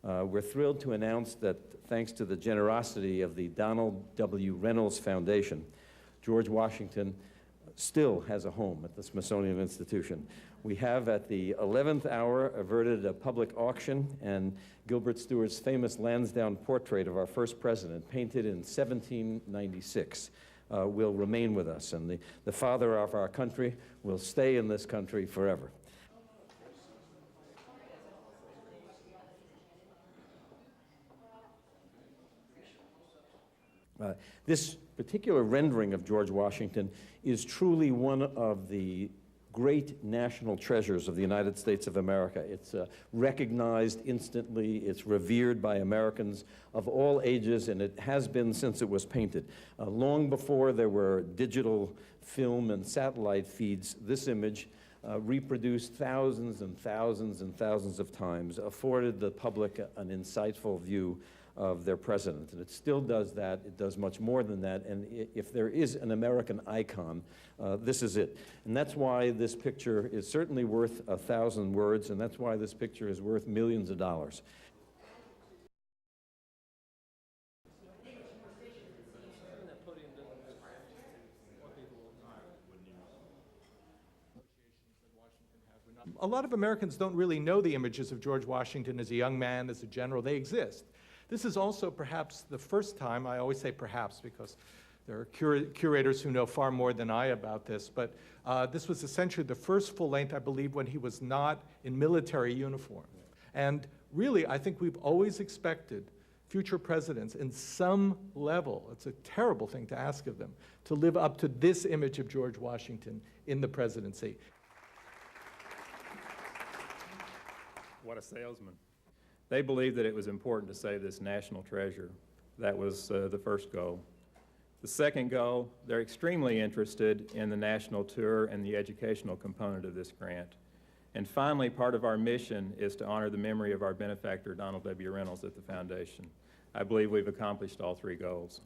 We're thrilled to announce that thanks to the generosity of the Donald W Reynolds Foundation, George Washington still has a home at the Smithsonian Institution. We have, at the 11th hour, averted a public auction, and Gilbert Stuart's famous Lansdowne portrait of our first president, painted in 1796, will remain with us, and the father of our country will stay in this country forever. This particular rendering of George Washington is truly one of the great national treasures of the United States of America. It's recognized instantly, it's revered by Americans of all ages, and it has been since it was painted. Long before there were digital film and satellite feeds, this image, reproduced thousands and thousands and thousands of times, afforded the public an insightful view of their president. And it still does that. It does much more than that. And if there is an American icon, this is it. And that's why this picture is certainly worth 1,000 words, and that's why this picture is worth millions of dollars. A lot of Americans don't really know the images of George Washington as a young man, as a general. They exist. This is also perhaps the first time, I always say perhaps because there are curators who know far more than I about this, but this was essentially the first full length, I believe, when he was not in military uniform. And really, I think we've always expected future presidents in some level, it's a terrible thing to ask of them, to live up to this image of George Washington in the presidency. What a salesman. They believed that it was important to save this national treasure. That was the first goal. The second goal, they're extremely interested in the national tour and the educational component of this grant. And finally, part of our mission is to honor the memory of our benefactor, Donald W Reynolds, at the foundation. I believe we've accomplished all three goals.